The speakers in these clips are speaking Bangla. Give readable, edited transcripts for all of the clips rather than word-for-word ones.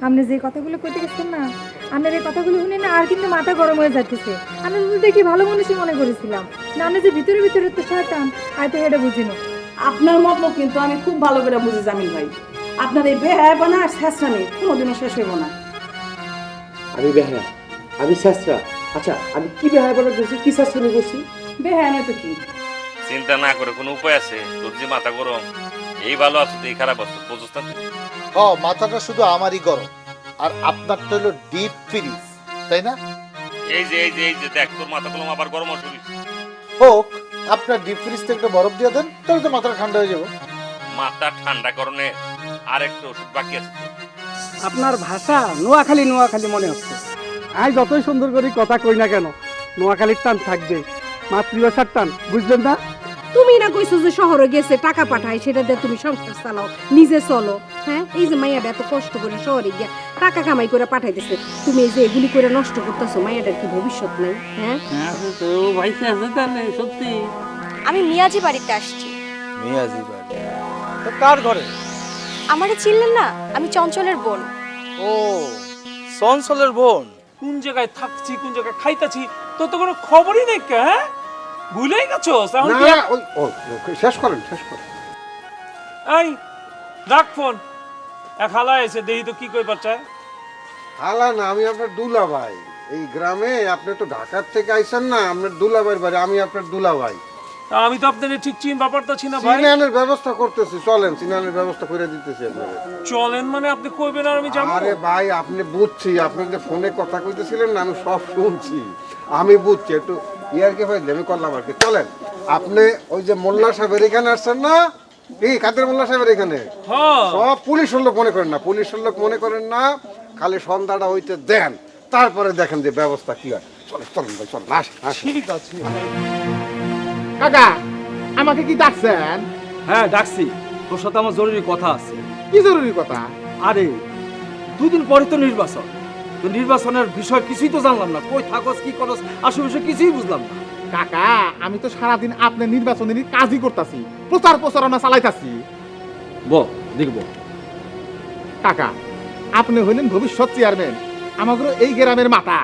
আপনি যে কথাগুলো কইতে গেছেন না, আপনার এই কথাগুলো শুনে না আর কিন্তু মাথা গরম হয়ে যাচ্ছে। আমি তো দেখি ভালো মানুষই মনে করেছিলাম, না আপনি যে ভিতরে ভিতরে তো শয়তান, আর তো এটা বুঝিনি। আপনার মতলব কিন্তু আমি খুব ভালো করে বুঝি জামিল ভাই। আপনার এই বেহায়াপনা আর শেষরামি কোনোদিনও শেষ হইব না। আমি বেহায়া, আমি শাস্ত্রা। আচ্ছা, আমি কি বেহায়া বলা করছি, কি শাস্ত্রামি করছি? বেহায়া নয় তো কি? চিন্তা না করে কোনো উপায় আছে? তোর যে মাথা গরম, এই ভালো আছো তো এই খারাপ আছো, বুঝছ না তুই? মাথাটা শুধু আমারই গরম, আর আপনারটা হলো ডিপ ফ্রিজ, তাই না? এই যে দেখ, তোর মাথা গরম আবার গরম শরীর। হোক, আপনার ডিপ ফ্রিজ থেকে একটু বরফ দিয়ে দেন, তাহলে তো মাথাটা ঠান্ডা হয়ে যাবে। মাথা ঠান্ডা করণে আর একটু ওষুধ বাকি আছে। আপনার ভাষা নোয়াখালী নোয়াখালী মনে হচ্ছে। আজ যতই সুন্দর করে কথা কই না কেন, নোয়াখালীর টান থাকবে, মাতৃভাষার টান, বুঝলেন না? তুমি না কইছো যে শহরে গেছে টাকা পাঠায়, সেটা দিয়ে তুমি সংসার চালাও, নিজে চলো। হ্যাঁ, এই যে মাইয়াটা এত কষ্ট করে শহরে গিয়া টাকা কামাই করে পাঠাইতেছে, তুমি এই যে এগুলি করে নষ্ট করতেছো, মাইয়াটার কি ভবিষ্যৎ নাই? হ্যাঁ, সত্যি আমি মিয়াজি বাড়িতে আসছি। মিয়াজি বাড়ি? তো কার ঘরে? আমারে চিনলেন না? আমি চঞ্চলের বোন। ও, চঞ্চলের বোন। কোন জায়গায় থাকছি, কোন জায়গায় খাইতাছি, তোর তো কোনো খবরই নেই। হ্যাঁ, ভুলেই গেছো? শেষ করেন, শেষ করেন। এই রাখ ফোন, এক হালা এসে দেখি তো কি কইবার চায়। হালা না, আমি আপনার দুলা ভাই। এই গ্রামে আপনি তো ঢাকার থেকে আইছেন না, আপনার দুলাভাইয়ের বাড়ি, আমি আপনার দুলা ভাই। তা আমি তো আপনাদের ঠিক ব্যাপারটা পারতাছি না ভাই। সিনানের ব্যবস্থা করতেছি, চলেন, সিনানের ব্যবস্থা করে দিতেছি আপনাকে। চলেন মানে আপনি কইবেন আর আমি যাবো? আরে ভাই, আপনি বুঝছি, আপনি যে ফোনে কথা কইতেছিলেন না, আমি সব শুনছি, আমি বুঝছি। একটু ইয়ারকে ভাই আমি করলাম আর কি। চলেন, আপনি ওই যে মোল্লা সাহেবের এখানে আসছেন না, এই কাদের মোল্লা সাহেবের এখানে হ্যাঁ, সব পুলিশের লোক মনে করেন না, পুলিশের লোক মনে করেন না, খালি সন্ধ্যাটা হইতে দেন, তারপরে দেখেন যে ব্যবস্থা কি হয়। চলেন চলেন ভাই, চলেন, আসেন। ঠিক আছে। কাকা, আমাকে কি ডাকছেন? হ্যাঁ ডাকছি, তোর সাথে আমার জরুরি কথা আছে। কি জরুরি কথা? আরে দুদিন পরে তো নির্বাচন, তো নির্বাচনের বিষয় কিছুই তো জানলাম না, কই থাকস কি করস আশেপাশে কিছুই বুঝলাম না। কাকা, আমি তো সারাদিন আপনার নির্বাচনের কাজই করতেছি, প্রচারণা চালাইতাছি। দেখব কাকা, আপনি হইলেন ভবিষ্যৎ চেয়ারম্যান, আমাদের এই গ্রামের মাথা।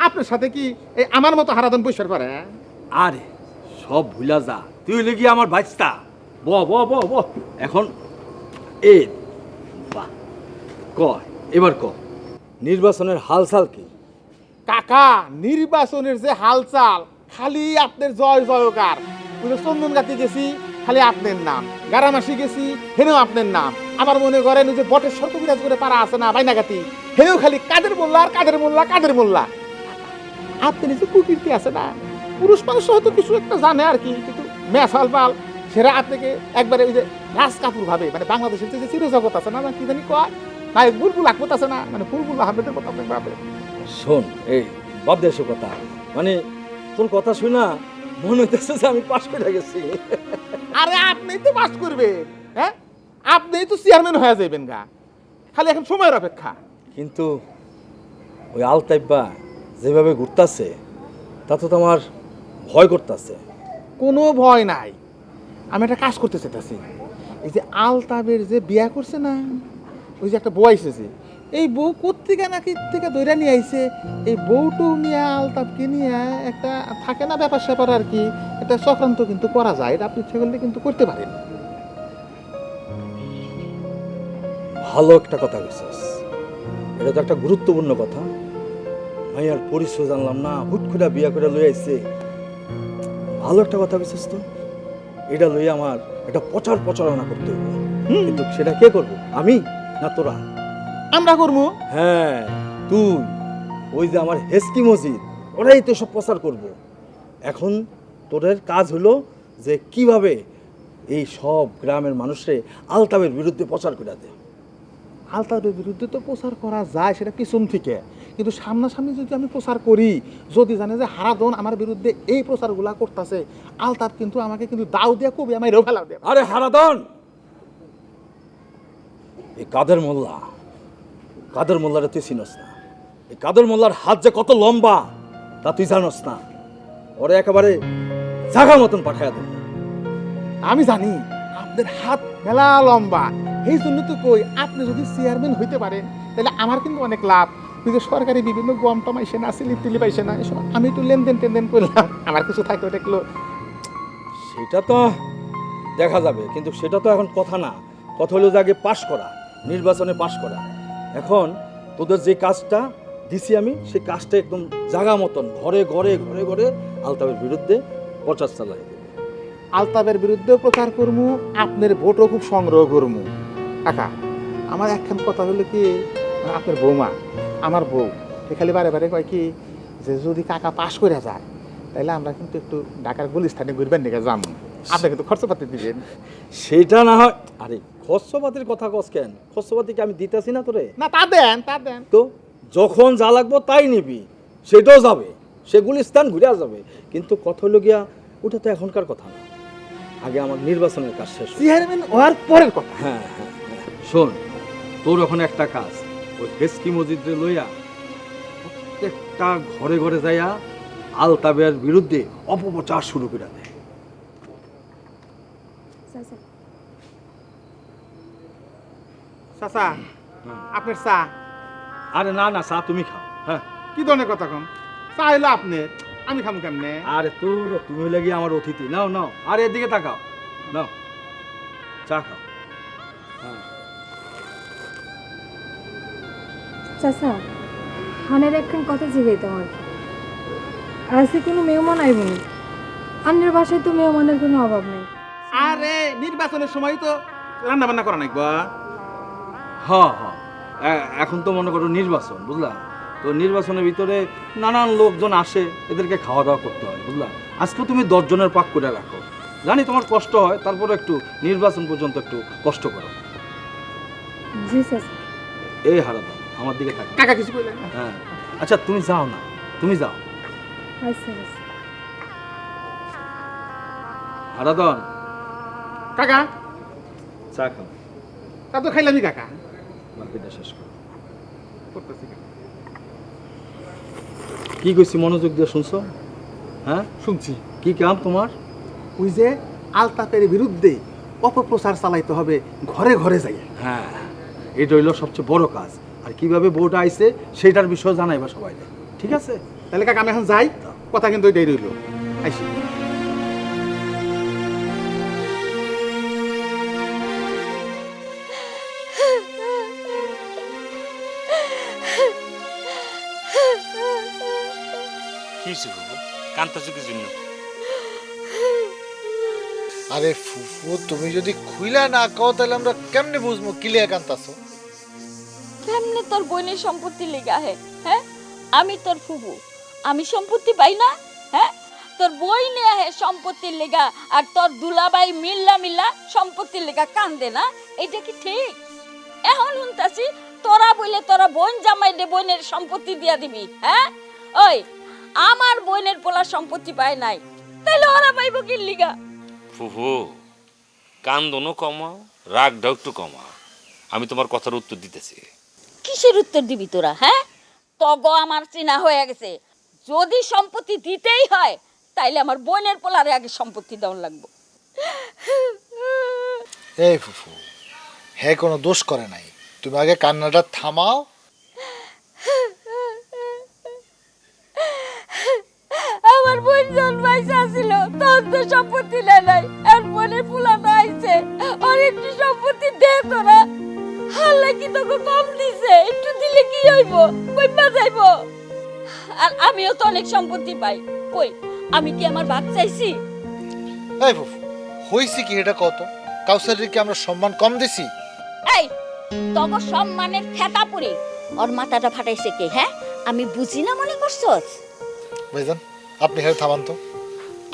আপনার সাথে কি এই আমার মতো হারাদন বৈশার পারে? আরে সব ভুলা যা, তুই হইলে কি আমার বাইস্তা। ব ব ব ব এখন এ বাহ, এবার নির্বাচনের হালচাল কি? কাকা, নির্বাচনের যে হালচাল, খালি আপনার জয় জয়কার। চন্দন গাতি গেছি, খালি আপনার নাম। গারামাসি গেছি, হেনেও আপনার নাম। আবার মনে করেন যে বটের শর্ত বিরাজ করে পারা আছে না বাইনাগাতি, হেনেও খালি কাদের মোল্লা আর কাদের মোল্লা কাদের মোল্লা। আপনি যে কুকীর্তি আছে না, পুরুষ মানুষ হয়তো কিছু একটা জানে আর কি, কিন্তু মেসাল পাল সেরা আপনাকে একবারে ওই যে রাজ কাপুর ভাবে, মানে বাংলাদেশের যে চিরজগৎ আছে না, কি জানি কয় নায়ক বুলবুল আকমত আছে না, মানে বুলবুল আহমেদের কথা আপনি ভাবে। শোন, এই বাদ দেশ কথা, মানে তোর কথা শুনা মনে হইতেছে যে আমি পাশ করে গেছি। আরে আপনি তো পাস করবে, হ্যাঁ, আপনি তো চেয়ারম্যান হয়ে যাবেন গা, খালি এখন সময়ের অপেক্ষা। কিন্তু ওই আলতাইবা যেভাবে ঘুরতাছে তাতে তো আমার ভয় করতেছে। কোনো ভয় নাই, আমি একটা কাজ করতে চাইতেছি। এই যে আলতাবের যে বিয়া করছে না, ওই যে একটা বউ আইসেছে, এই বউ কোত্থেকে নাকি থেকে দৈরা নিয়ে আইছে, এই বউটো নিয়ে আলতাবকে নিয়ে একটা থাকে না ব্যাপার স্যাপার আর কি, একটা চক্রান্ত কিন্তু করা যায়। এটা আপনি ইচ্ছে করলে কিন্তু করতে পারেন। ভালো একটা কথা বলছিস, এটা তো একটা গুরুত্বপূর্ণ কথা। মাইয়ার পরিচয় জানলাম না, হুট করে বিয়া করে লই আইছে, ভালো একটা কথা বলছিস তো। এটা লই আমার একটা প্রচারণা করতে হবে, কিন্তু সেটা কে করবো, আমি না তোরা? আমরা করবো। হ্যাঁ, তুই, ওই যে আমার হেসকি মসজিদ, ওরাই তো সব প্রচার করবো। এখন তোদের কাজ হলো যে কিভাবে এই সব গ্রামের মানুষে আলতাবের বিরুদ্ধে প্রচার করে দেয়। আলতাবের বিরুদ্ধে তো প্রচার করা যায় সেটা পিছন থেকে, কিন্তু সামনাসামনি যদি আমি প্রচার করি, যদি জানে যে হারাদন আমার বিরুদ্ধে এই প্রচারগুলা করতেছে, আলতাব কিন্তু আমাকে কিন্তু দাও দিয়া কবি আমি রেও ফেলা দেব। আরে হারাদন, এই কাদের মোল্লারে তুই চিনস না। এই কাদের মোল্লার হাত যে কত লম্বা তা তুই জানস না। ওরে একেবারে জাগা মতন পাঠাইয়া দেব। আমি জানি আপনার হাত মেলা লম্বা। এই জন্য তো কই আপনি যদি চেয়ারম্যান হইতে পারেন তাহলে আমার কিন্তু অনেক লাভ। ওই যে সরকারি বিভিন্ন গম টম আইসে না, স্লিপ টিলিপ আইসে না, এসব আমি একটু লেনদেন টেনদেন করলাম, আমার কিছু থাকলে ওটা একটু। সেটা তো দেখা যাবে, কিন্তু সেটা তো এখন কথা না। কথা হলো যে আগে পাশ করা, নির্বাচনে পাশ করা। এখন তোদের যে কাজটা দিছি আমি, সেই কাজটা একদম জাগা মতন ঘরে ঘরে ঘরে ঘরে আলতাফের বিরুদ্ধে প্রচার চালাই। আলতাফের বিরুদ্ধে প্রচার করমু, আপনার ভোটও খুব সংগ্রহ করমু। কাকা আমার একখান কথা হলো কি, মানে আপনার বৌমা আমার বউ খালি বারে বারে কয় কি যে যদি কাকা পাশ করে যায় তাহলে আমরা কিন্তু একটু ঢাকার গুলিস্থানে ঘুরবেন দিকে যাবো, আপনি কিন্তু খরচপাতি দিবেন। সেটা না হয়, আরে খরচপাতির কথা কস কেন? খরচপাতি কি আমি দিতেছি না তোরে? না তা দেন, তা দেন। তো যখন যা লাগবো তাই নিবি, সেটাও যাবে, সেগুলি স্থান ঘুরে যাবে। কিন্তু কথা হলো গিয়া ওটা তো এখনকার কথা না, আগে আমার নির্বাচনের কাজ শেষ হোক। চেয়ারম্যান হওয়ার পরের কথা। হ্যাঁ হ্যাঁ হ্যাঁ, শোন, তোর এখন একটা কাজ, ওই হেসকি মসজিদে লইয়া প্রত্যেকটা ঘরে ঘরে যাইয়া আলতাফের বিরুদ্ধে অপপ্রচার শুরু করে দেয়। চাচা আপনার চা। আরে না না, চা তুমি খাও। হ্যাঁ, কি ধরনের কথা কম? চা হইলো আপনার, আমি খাম কেমনে? আরে তোর, তুমি হইলে গিয়ে আমার অতিথি। নাও নাও, আরে এদিকে তাকাও, নাও চা খাও। হ্যাঁ, চাচা হানের একখান কথা জিগাইতাম আর কি। আজকে কোনো মেহমান আইব না, আপনার বাসায় তো মেহমানের কোনো অভাব নেই। আরে নির্বাচনের সময় তো রান্না বান্না করা নাকবা। হ্যাঁ হ্যাঁ, এখন তো মনে করো নির্বাচন, বুঝলা? তো নির্বাচনের ভিতরে নানান লোকজন আসে, এদেরকে খাওয়া দাওয়া করতে হয়, বুঝলা? আজকে তুমি 10 জনের পাক করে রাখো, জানি তোমার কষ্ট হয়, তারপরে একটু নির্বাচন পর্যন্ত একটু কষ্ট করো। জি চাচা। এই হারাদা আমার দিকে থাক। কাকা কিছু কইলেন না? হ্যাঁ, আচ্ছা তুমি যাও না, তুমি যাও। আচ্ছা আচ্ছা। হারাদন, কাকা চা খাও, তা তো খাইলামই কাকা। বাকিটা শেষ করো। করতেছি কাকা। কি কইছি মনোযোগ দিয়ে শুনছো? হ্যাঁ, শুনছি। কি কাম তোমার? ওই যে আলতাফের বিরুদ্ধে অপপ্রচার চালাইতে হবে ঘরে ঘরে যাই। হ্যাঁ, এটা হইলো সবচেয়ে বড় কাজ। আর কিভাবে বউটা আইছে সেটার বিষয়ে জানাইবা সবাই, ঠিক আছে? তাহলে কাকা আমি এখন যাই, কথা কিন্তু ওইটাই রইল। আইসি। কি হয়েছে বাবু, কান্তাছো কি জন্য? আরে ফুফু, তুমি যদি খুইলা না কও তাহলে আমরা কেমনে বুঝবো কিলিয়া কান্তাছো? কেমনে তোর বোনের সম্পত্তি লেগা হে? হ্যাঁ, আমি তোর ফুবু, আমি সম্পত্তি পাই না? হ্যাঁ, তোর বই নিয়ে হে সম্পত্তির লেগা, আর তোর দুলাবাই মিল্লা মিল্লা সম্পত্তির লেগা কান্দে না? এটা কি ঠিক? এখন শুনতাছি তোরা বলে তোরা বোন জামাই দে বোনের সম্পত্তি দিয়া দিবি। হ্যাঁ, ওই আমার বোনের পোলা সম্পত্তি পায় নাই, তাইলে ওরা পাইব কি লিগা? ফুফু, কান্দনও কমাও, রাগটাও একটু কমাও। আমি তোমার কথার উত্তর দিতেছি। কিসের উত্তর দিবি তোরা? হ্যাঁ, তগো আমার চিনা হয়ে গেছে, যদি সম্পত্তি দিতেই হয় তাইলে আমার বোনের পোলারে আগে সম্পত্তি দেওয়া লাগবে। এই ফুফু, হ্যাঁ কোনো দোষ করে নাই, তুমি আগে কান্নাটা থামাও। আমার বোন জন্মাইছে ছিল তোর তো সম্পত্তি নাই, আর বোনের পোলা না আইছে, আর একটু সম্পত্তি দে তোরা। হাল্লা কি তোকে কম দিছে? একটু দিলে কি হইব? কই বাজাইব? আর আমিও তো অনেক সম্পত্তি পাই, কই আমি কি আমার ভাগ চাইছি? এই ফুফু, হইছে কি এটা কত? কাউসারির কি আমরা সম্মান কম দিছি? এই তগো সম্মানের খেতা পড়ে ওর মাথাটা ফাটাইছে কে? হ্যাঁ, আমি বুঝি না মনে করছস? ভাইজান আপনি হ্যাঁ থামান তো,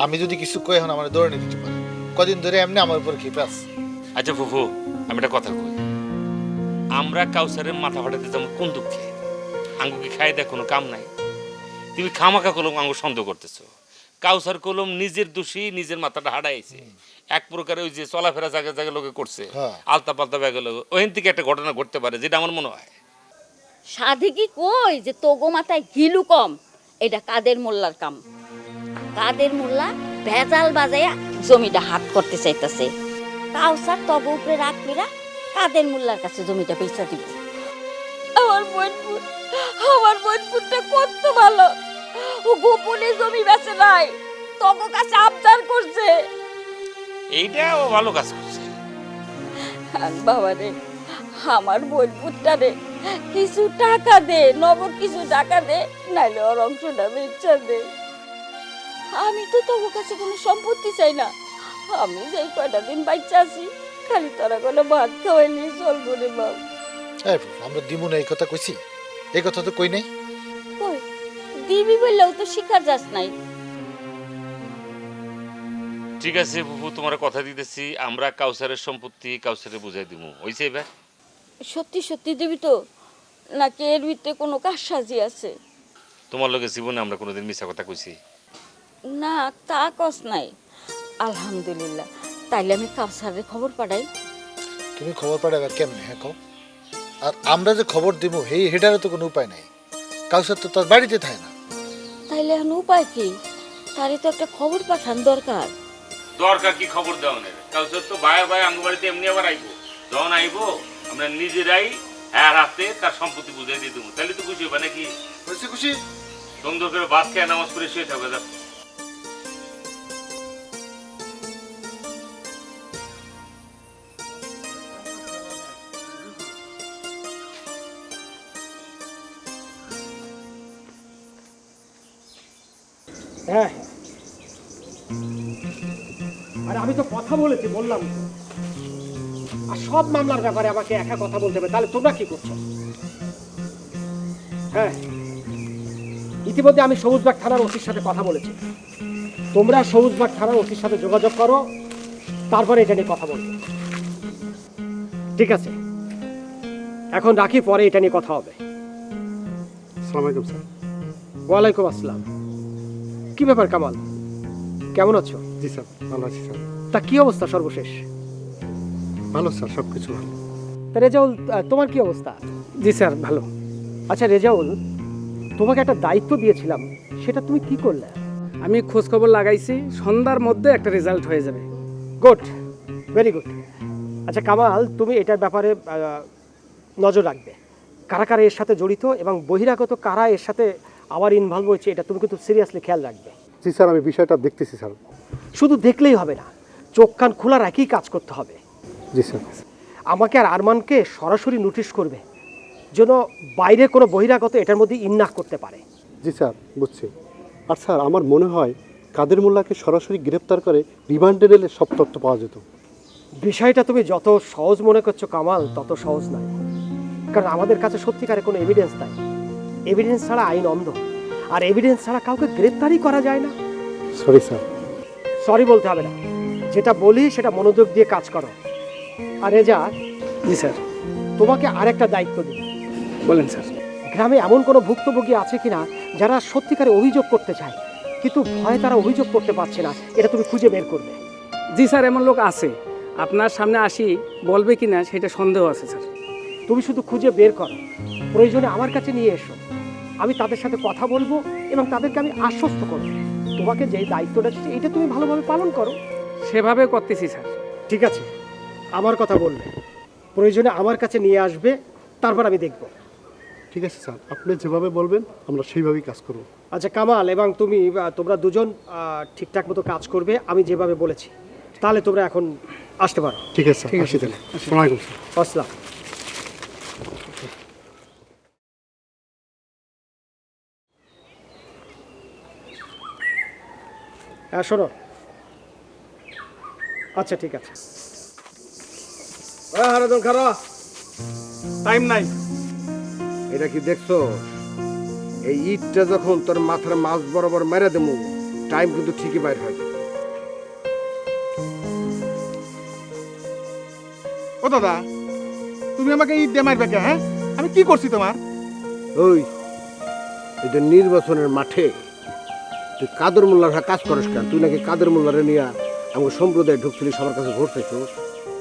আমি যদি কিছু কই এখন আমার দৌড়ে নিতে পারি। কদিন ধরে এমনি আমার উপর ক্ষেপে আছে। আচ্ছা ফুফু, আমি একটা কথা কই, আমরা কাউসারের মাথা ফাটাতে যাবো কোন দুঃখে? আঙ্গুকে খাই দেয় কোনো কাম নাই। তুমি খামাখা কলম আঙ্গু সন্দেহ করতেছো। কাউসার কলম নিজের দোষী, নিজের মাথাটা হারাইছে। এক প্রকারে ওই যে চলাফেরা জায়গায় জায়গায় লোকে করছে, আলতা পাল্টা ব্যাগে লোক, ওইখান থেকে একটা ঘটনা ঘটতে পারে, যেটা আমার মনে হয়। সাধে কি কই যে তোগো মাথায় গিলু কম? এটা কাদের মোল্লার কাম। কাদের মোল্লা ভেজাল বাজাইয়া জমিটা হাত করতে চাইতেছে। কাউসার তব উপরে রাত মেরা কাদের মোল্লার কাছে জমিটা বেচা দিব। আমার বোনপুরটা কত ভালো, ও গোপনে জমি বেচে নাই, তখন কাছে আবদার করছে। এইটা ও ভালো কাজ করছে। বাবা রে, আমার বোনপুরটা রে কিছু টাকা দে, নগদ কিছু টাকা দে, নাইলে ওর অংশটা বেচা দে। আমি তো তোমার কাছে কোনো সম্পত্তি চাই না, আমি যেই কয়টা দিন বাচ্চা আছি খালি তোরা কোনো ভাত খাওয়াইনি চলবো রে বাপ। আমরা দিমু না এই কথা কইছি? এই কথা তো কই নাই। কই দিবি বললেও তো শিকার যাস নাই। ঠিক আছে ফুফু, তোমার কথা দিতেছি, আমরা কাউসারের সম্পত্তি কাউসারে বুঝাই দিব। হইছে এবার? সত্যি সত্যি দিবি তো, নাকি এর ভিতরে কোনো কারসাজি আছে? তোমার লগে জীবনে আমরা কোনোদিন মিছা কথা কইছি? না, তা কস নাই। আলহামদুলিল্লাহ। তাইলে আমি কাউসারের খবর পাঠাই। তুমি খবর পাঠাবে কেমনে? হ্যাঁ কও। আর আমরা যে খবর দিব হেটারও তো কোনো উপায় নাই, কাউসার তো তার বাড়িতে থাকে না। তাইলে এখন উপায় কি? তারই তো একটা খবর পাঠান দরকার। দরকার কি খবর দেওয়া নেই? কাউসার তো ভাই ভাই আঙ্গ বাড়িতে এমনি আবার আইবো, যখন আইবো আমরা নিজেরাই হ্যাঁ হাতে তার সম্পত্তি বুঝাই দিয়ে দেবো। তাহলে তো খুশি হবে নাকি? খুশি খুশি। সুন্দর করে ভাত খেয়ে নামাজ পড়ে শুয়ে থাকবে। হ্যাঁ, আরে আমি তো কথা বলেছি, বললাম তো। আর সব মামলার ব্যাপারে আমাকে একা কথা বলতে হবে, তাহলে তোমরা কি করছো? হ্যাঁ, ইতিমধ্যে আমি সবুজবাগ থানার ওসির সাথে কথা বলেছি। তোমরা সবুজবাগ থানার ওসির সাথে যোগাযোগ করো, তারপরে এটা নিয়ে কথা বলবো। ঠিক আছে, এখন রাখি, পরে এটা নিয়ে কথা হবে। আসসালামু আলাইকুম স্যার। ওয়ালাইকুম আসসালাম। কি ব্যাপার কামাল, কেমন আছো? জি স্যার, ভালো আছি স্যার। তা কি অবস্থা সর্বশেষ? ভালো স্যার, সব কিছু ভালো। তা রেজাউল, তোমার কি অবস্থা? জি স্যার, ভালো। আচ্ছা রেজাউল, তোমাকে একটা দায়িত্ব দিয়েছিলাম, সেটা তুমি কি করলে? আমি খোঁজ খবর লাগাইছি, সন্ধ্যার মধ্যে একটা রেজাল্ট হয়ে যাবে। Good, very good. আচ্ছা কামাল, তুমি এটার ব্যাপারে নজর রাখবে, কারা কারা এর সাথে জড়িত এবং বহিরাগত কারা এর সাথে আবার ইনভলভ হয়েছে, এটা তুমি কিন্তু সিরিয়াসলি খেয়াল রাখবে। জি স্যার, আমি বিষয়টা দেখতেছি স্যার। শুধু দেখলেই হবে না, চোখ কান খোলা রাখেই কাজ করতে হবে। জি স্যার। আমাকে আর আরমানকে সরাসরি নোটিশ করবে, যেন বাইরে কোনো বহিরাগত এটার মধ্যে ইননাক করতে পারে। জি স্যার, বুঝছি। আর স্যার, আমার মনে হয় কাদের মোল্লাকে সরাসরি গ্রেপ্তার করে রিমান্ডে নিলে সব তথ্য পাওয়া যেত। বিষয়টা তুমি যত সহজ মনে করছো কামাল, তত সহজ নয়। কারণ আমাদের কাছে সত্যিকারে কোনো এভিডেন্স নাই। এভিডেন্স ছাড়া আইন অন্ধ, আর এভিডেন্স ছাড়া কাউকে গ্রেপ্তারই করা যায় না। Sorry sir. সরি বলতে হবে না, যেটা বলি সেটা মনোযোগ দিয়ে কাজ করো। আর রেজা। জি স্যার। তোমাকে আরেকটা দায়িত্ব দিই। বলেন স্যার। গ্রামে এমন কোনো ভুক্তভোগী আছে কিনা যারা সত্যিকারে অভিযোগ করতে চায়, কিন্তু ভয়ে তারা অভিযোগ করতে পারছে না, এটা তুমি খুঁজে বের করবে। জি স্যার, এমন লোক আছে, আপনার সামনে আসি বলবে কিনা সেটা সন্দেহ আছে স্যার। তুমি শুধু খুঁজে বের করো, প্রয়োজনে আমার কাছে নিয়ে এসো, আমি তাদের সাথে কথা বলবো এবং তাদেরকে আমি আশ্বস্ত করব। তোমাকে যেই দায়িত্বটা দিচ্ছি এটা তুমি ভালোভাবে পালন করো। সেভাবে করতেছি স্যার। ঠিক আছে, আমার কথা বলবে, প্রয়োজনে আমার কাছে নিয়ে আসবে, তারপর আমি দেখব। ঠিক আছে স্যার, আপনি যেভাবে বলবেন আমরা সেইভাবেই কাজ করব। আচ্ছা কামাল এবং তুমি, তোমরা দুজন ঠিকঠাক মতো কাজ করবে আমি যেভাবে বলেছি। তাহলে তোমরা এখন আসতে পারো। ঠিক আছে স্যার, আসি তাহলে। আসসালামু আলাইকুম স্যার। আসসালাম। হ্যাঁ শোনো, আচ্ছা ঠিক আছে। টাইম নাই। এটা কি দেখছো? এই ইটটা যখন তোর মাথার মাছ বরাবর মেরে দেবো, টাইম কিন্তু ঠিকই বাইর হয়। ও দাদা, তুমি আমাকে ইট দিয়ে মারবে কে? হ্যাঁ, আমি কি করছি তোমার? ওই এটা নির্বাচনের মাঠে তুই কাদের মোল্লার কাজ করিস কেন? তুই নাকি কাদের মোল্লারে নিয়ে আমাকে সম্প্রদায় ঢুকছিলি, সবার কাছে ভোট চাইছো।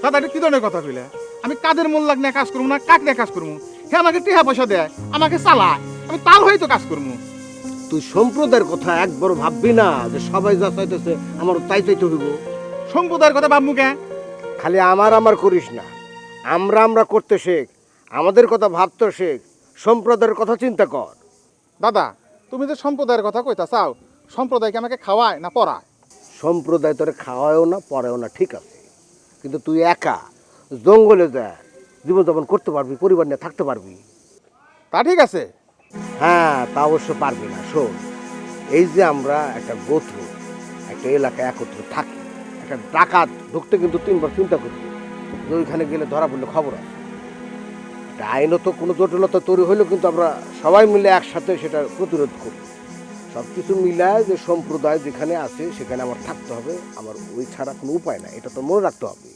দাদা, এটা কি ধরনের কথা কইলে? আমি কাদের মোল্লাক নিয়ে কাজ করবো না, কাক নিয়ে কাজ করবো? হে আমাকে টিহা পয়সা দেয়, আমাকে চালায়, আমি তাল হয়ে তো কাজ করবো। তুই সম্প্রদায়ের কথা একবার ভাববি না যে সবাই যা চাইতেছে আমারও তাই চাইতে হইব? সম্প্রদায়ের কথা ভাববো কে? খালি আমার আমার করিস না, আমরা আমরা করতে শেখ, আমাদের কথা ভাবতে শেখ, সম্প্রদায়ের কথা চিন্তা কর। দাদা তুমি যে সম্প্রদায়ের কথা কইতা চাও, সম্প্রদায়কে আমাকে খাওয়ায় না পড়ায়? সম্প্রদায় তোরে খাওয়ায়ও না পড়েও না, ঠিক আছে, কিন্তু তুই একা জঙ্গলে যা জীবনযাপন করতে পারবি, পরিবার নিয়ে থাকতে পারবি? তা ঠিক আছে। হ্যাঁ, তা অবশ্য পারবি না। শোন, এই যে আমরা একটা গোত্র, একটা এলাকায় একত্র থাকি, একটা ডাকাত ঢুকতে কিন্তু 3বার চিন্তা করবি যে ওইখানে গেলে ধরা পড়লে খবর আছে। একটা আইনত কোনো জটিলতা তৈরি হইলেও কিন্তু আমরা সবাই মিলে একসাথে সেটা প্রতিরোধ করি। সব কিছু মিলায় যে সম্প্রদায় যেখানে আছে সেখানে আমার থাকতে হবে, আমার ওই ছাড়া কোনো উপায় নাই, এটা তো মনে রাখতে হবে।